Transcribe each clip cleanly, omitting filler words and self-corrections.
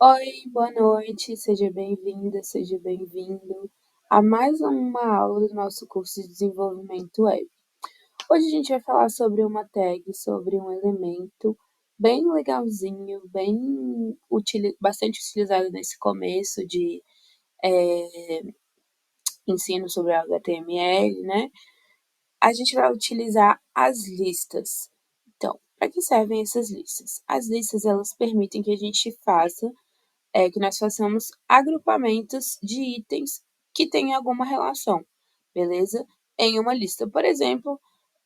Oi, boa noite, seja bem-vinda, seja bem-vindo a mais uma aula do nosso curso de desenvolvimento web. Hoje a gente vai falar sobre uma tag, sobre um elemento bem legalzinho, bastante utilizado nesse começo de ensino sobre HTML, né? A gente vai utilizar as listas. Então, para que servem essas listas? As listas, elas permitem que a gente que nós façamos agrupamentos de itens que têm alguma relação, beleza? Em uma lista. Por exemplo,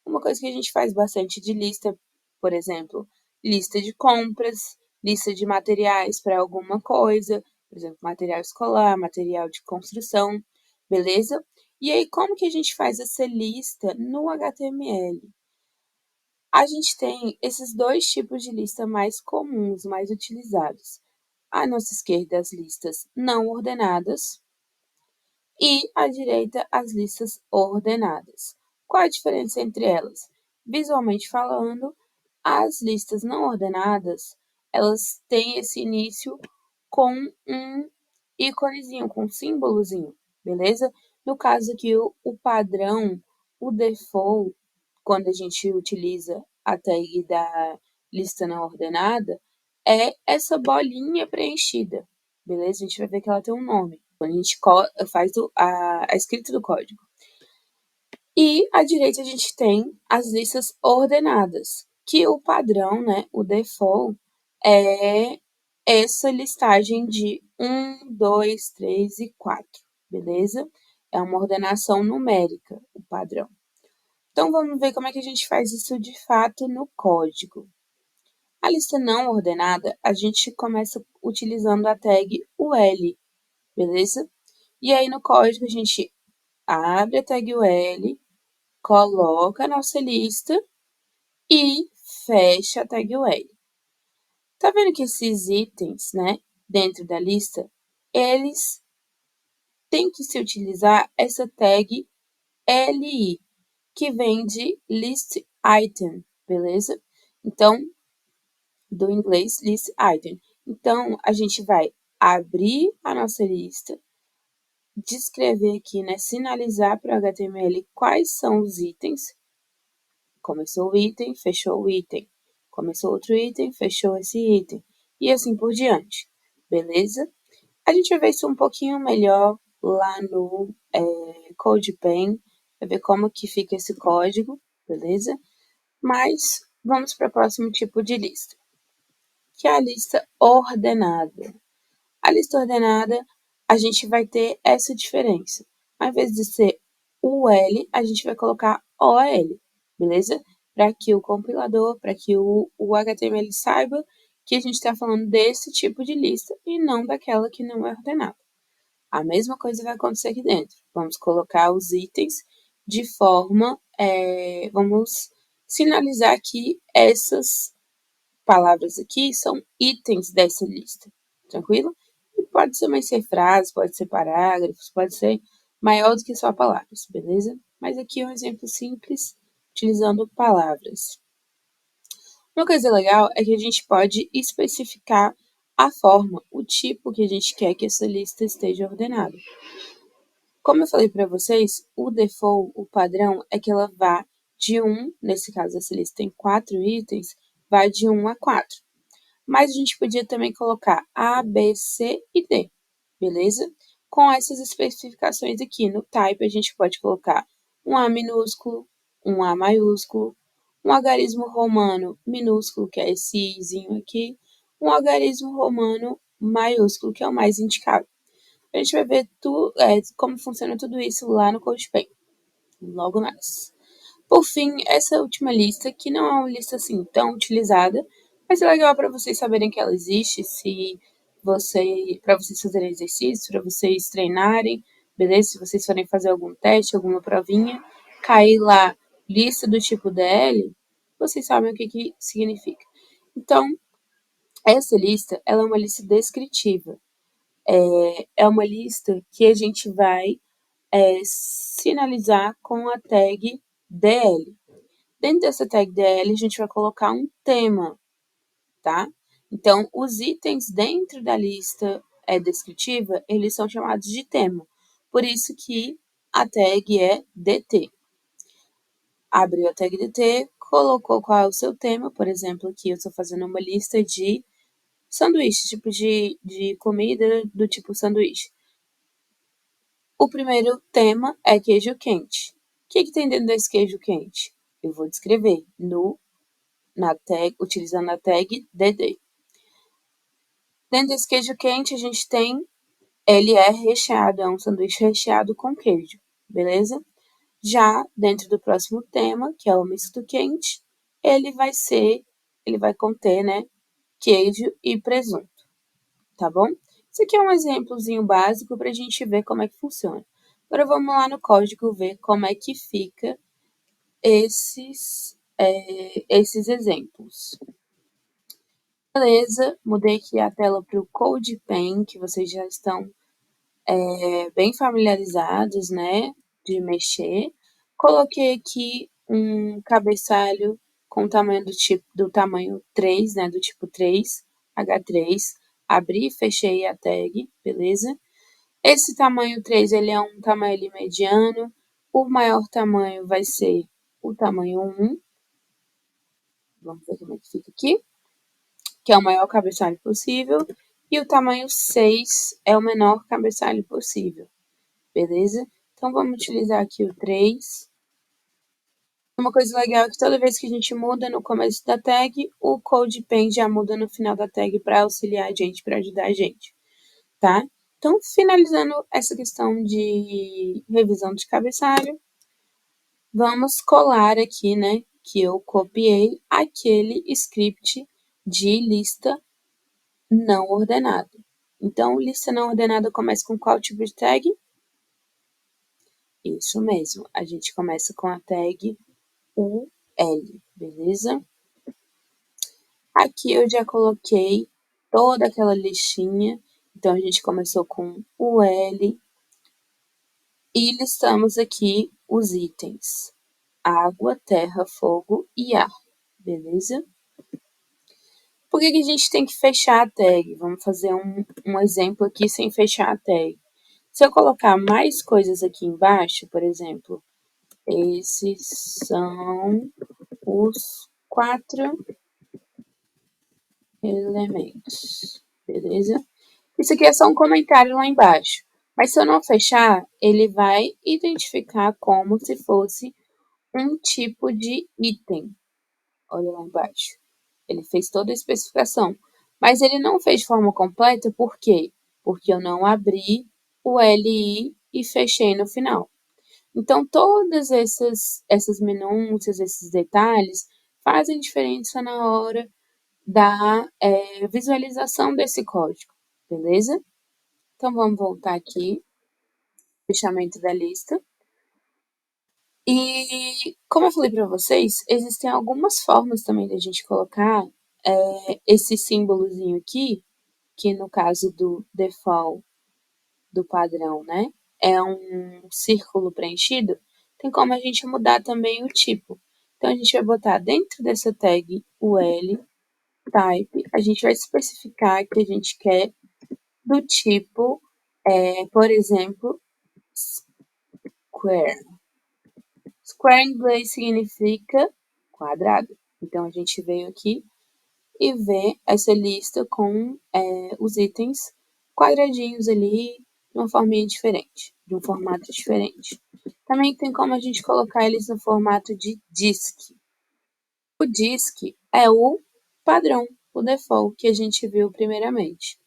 uma coisa que a gente faz bastante de lista, por exemplo, lista de compras, lista de materiais para alguma coisa, por exemplo, material escolar, material de construção, beleza? E aí, como que a gente faz essa lista no HTML? A gente tem esses dois tipos de lista mais comuns, mais utilizados. À nossa esquerda, as listas não ordenadas e à direita, as listas ordenadas. Qual a diferença entre elas? Visualmente falando, as listas não ordenadas, elas têm esse início com um íconezinho, com um símbolozinho, beleza? No caso aqui, o padrão, o default, quando a gente utiliza a tag da lista não ordenada, é essa bolinha preenchida, beleza? A gente vai ver que ela tem um nome, quando a gente faz a escrita do código. E à direita a gente tem as listas ordenadas, que o padrão, né, o default, é essa listagem de 1, 2, 3 e 4, beleza? É uma ordenação numérica, o padrão. Então, vamos ver como é que a gente faz isso de fato no código. A lista não ordenada, a gente começa utilizando a tag UL, beleza? E aí, no código, a gente abre a tag UL, coloca a nossa lista e fecha a tag UL. Tá vendo que esses itens, né, dentro da lista, eles têm que se utilizar essa tag LI, que vem de list item, beleza? Então, do inglês list item. Então, a gente vai abrir a nossa lista, descrever aqui, né, sinalizar para o HTML quais são os itens. Começou o item, fechou o item. Começou outro item, fechou esse item. E assim por diante, beleza? A gente vai ver isso um pouquinho melhor lá no CodePen, vai ver como que fica esse código, beleza? Mas vamos para o próximo tipo de lista, que é a lista ordenada. A lista ordenada, a gente vai ter essa diferença. Ao invés de ser UL, a gente vai colocar OL, beleza? Para que o compilador, para que o HTML saiba que a gente está falando desse tipo de lista e não daquela que não é ordenada. A mesma coisa vai acontecer aqui dentro. Vamos colocar os itens de forma, vamos sinalizar que essas palavras aqui são itens dessa lista, tranquilo? E pode também ser frases, pode ser parágrafos, pode ser maior do que só palavras, beleza? Mas aqui é um exemplo simples, utilizando palavras. Uma coisa legal é que a gente pode especificar a forma, o tipo que a gente quer que essa lista esteja ordenada. Como eu falei para vocês, o default, o padrão, é que ela vá de 1, nesse caso essa lista tem 4 itens, vai de 1 a 4. Mas a gente podia também colocar A, B, C e D, beleza? Com essas especificações aqui no type, a gente pode colocar um A minúsculo, um A maiúsculo, um algarismo romano minúsculo, que é esse izinho aqui, um algarismo romano maiúsculo, que é o mais indicado. A gente vai ver como funciona tudo isso lá no CodePen, logo mais. Por fim, essa última lista, que não é uma lista assim tão utilizada, mas é legal para vocês saberem que ela existe, para vocês fazerem exercício, para vocês treinarem, beleza? Se vocês forem fazer algum teste, alguma provinha, cair lá lista do tipo DL, vocês sabem o que significa. Então, essa lista, ela é uma lista descritiva. É uma lista que a gente vai sinalizar com a tag DL. Dentro dessa tag DL, a gente vai colocar um tema, tá? Então, os itens dentro da lista descritiva, eles são chamados de tema. Por isso que a tag é DT. Abriu a tag DT, colocou qual é o seu tema. Por exemplo, aqui eu estou fazendo uma lista de sanduíche, tipo de comida do tipo sanduíche. O primeiro tema é queijo quente. O que tem dentro desse queijo quente? Eu vou descrever na tag, utilizando a tag DD. Dentro desse queijo quente, a gente tem, ele é recheado, é um sanduíche recheado com queijo, beleza? Já dentro do próximo tema, que é o misto quente, ele vai conter, né, queijo e presunto, tá bom? Isso aqui é um exemplozinho básico para a gente ver como é que funciona. Agora vamos lá no código ver como é que fica esses exemplos. Beleza, mudei aqui a tela para o CodePen, que vocês já estão bem familiarizados, né, de mexer. Coloquei aqui um cabeçalho com tamanho do tamanho 3, né, do tipo 3, H3. Abri e fechei a tag, beleza? Esse tamanho 3, ele é um tamanho ali mediano. O maior tamanho vai ser o tamanho 1. Vamos ver como é que fica aqui. Que é o maior cabeçalho possível. E o tamanho 6 é o menor cabeçalho possível. Beleza? Então, vamos utilizar aqui o 3. Uma coisa legal é que toda vez que a gente muda no começo da tag, o CodePen já muda no final da tag para auxiliar a gente, para ajudar a gente, tá? Então, finalizando essa questão de revisão de cabeçalho, vamos colar aqui, né, que eu copiei aquele script de lista não ordenada. Então, lista não ordenada começa com qual tipo de tag? Isso mesmo, a gente começa com a tag UL, beleza? Aqui eu já coloquei toda aquela listinha, então a gente começou com UL e listamos aqui os itens: água, terra, fogo e ar, beleza? Por que a gente tem que fechar a tag? Vamos fazer um exemplo aqui sem fechar a tag. Se eu colocar mais coisas aqui embaixo, por exemplo, esses são os 4 elementos, beleza? Isso aqui é só um comentário lá embaixo. Mas se eu não fechar, ele vai identificar como se fosse um tipo de item. Olha lá embaixo. Ele fez toda a especificação. Mas ele não fez de forma completa, por quê? Porque eu não abri o LI e fechei no final. Então, todas essas minúcias, esses detalhes, fazem diferença na hora da visualização desse código, beleza? Então, vamos voltar aqui, fechamento da lista. E, como eu falei para vocês, existem algumas formas também da gente colocar esse símbolozinho aqui, que no caso do default, do padrão, né, é um círculo preenchido, tem como a gente mudar também o tipo. Então, a gente vai botar dentro dessa tag ul type, a gente vai especificar que a gente quer do tipo, por exemplo, square. Square em inglês significa quadrado. Então, a gente veio aqui e vê essa lista com os itens quadradinhos ali de uma forminha diferente, de um formato diferente. Também tem como a gente colocar eles no formato de disk. O disk é o padrão, o default que a gente viu primeiramente.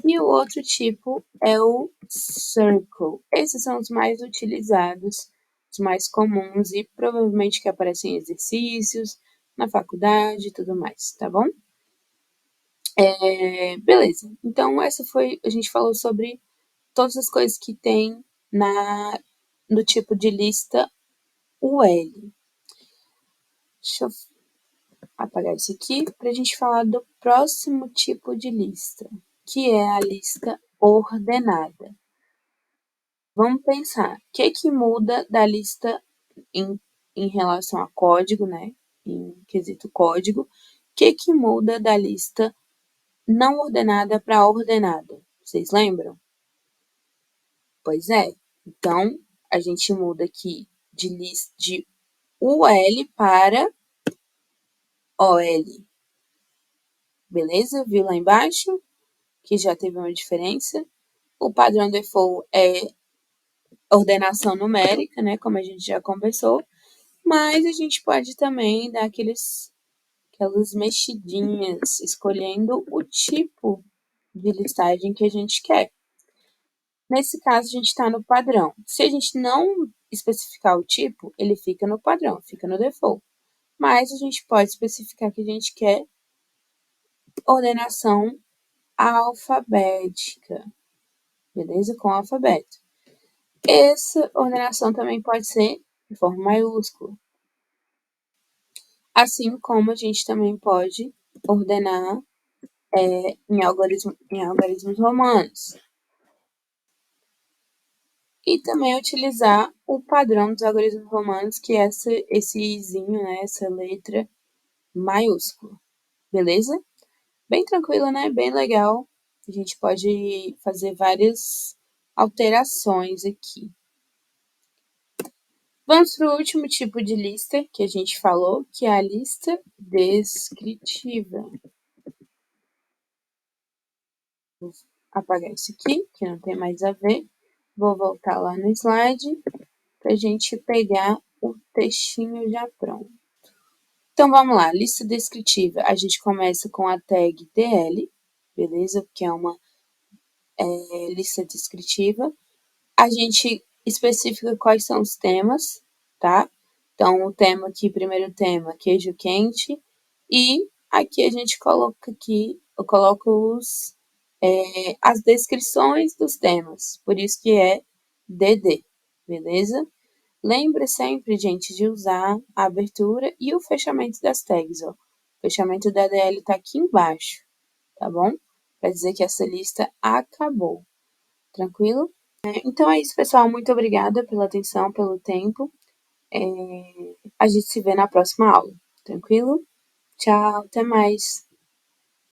E o outro tipo é o circle. Esses são os mais utilizados, os mais comuns e provavelmente que aparecem em exercícios, na faculdade e tudo mais, tá bom? Beleza. Então, a gente falou sobre todas as coisas que tem no tipo de lista UL. Deixa eu apagar isso aqui para a gente falar do próximo tipo de lista, que é a lista ordenada. Vamos pensar, o que muda da lista em relação a código, né? Em quesito código, o que muda da lista não ordenada para ordenada. Vocês lembram? Pois é. Então, a gente muda aqui de UL para OL. Beleza? Viu lá embaixo? Que já teve uma diferença. O padrão default é ordenação numérica, né? Como a gente já conversou. Mas a gente pode também dar aquelas mexidinhas, escolhendo o tipo de listagem que a gente quer. Nesse caso, a gente está no padrão. Se a gente não especificar o tipo, ele fica no padrão, fica no default. Mas a gente pode especificar que a gente quer ordenação alfabética, beleza? Com alfabeto. Essa ordenação também pode ser de forma maiúscula. Assim como a gente também pode ordenar em algarismos romanos. E também utilizar o padrão dos algarismos romanos, que é esse izinho, né, essa letra maiúscula. Beleza? Bem tranquilo, né? Bem legal. A gente pode fazer várias alterações aqui. Vamos para o último tipo de lista que a gente falou, que é a lista descritiva. Vou apagar isso aqui, que não tem mais a ver. Vou voltar lá no slide para a gente pegar o textinho já pronto. Então, vamos lá. Lista descritiva. A gente começa com a tag DL, beleza? Porque é uma lista descritiva. A gente especifica quais são os temas, tá? Então, o tema aqui, primeiro tema, queijo quente. E aqui a gente coloca aqui, eu coloco as descrições dos temas. Por isso que é DD, beleza? Lembre sempre, gente, de usar a abertura e o fechamento das tags, ó. O fechamento da DL tá aqui embaixo, tá bom? Para dizer que essa lista acabou. Tranquilo? Então é isso, pessoal. Muito obrigada pela atenção, pelo tempo. A gente se vê na próxima aula. Tranquilo? Tchau, até mais.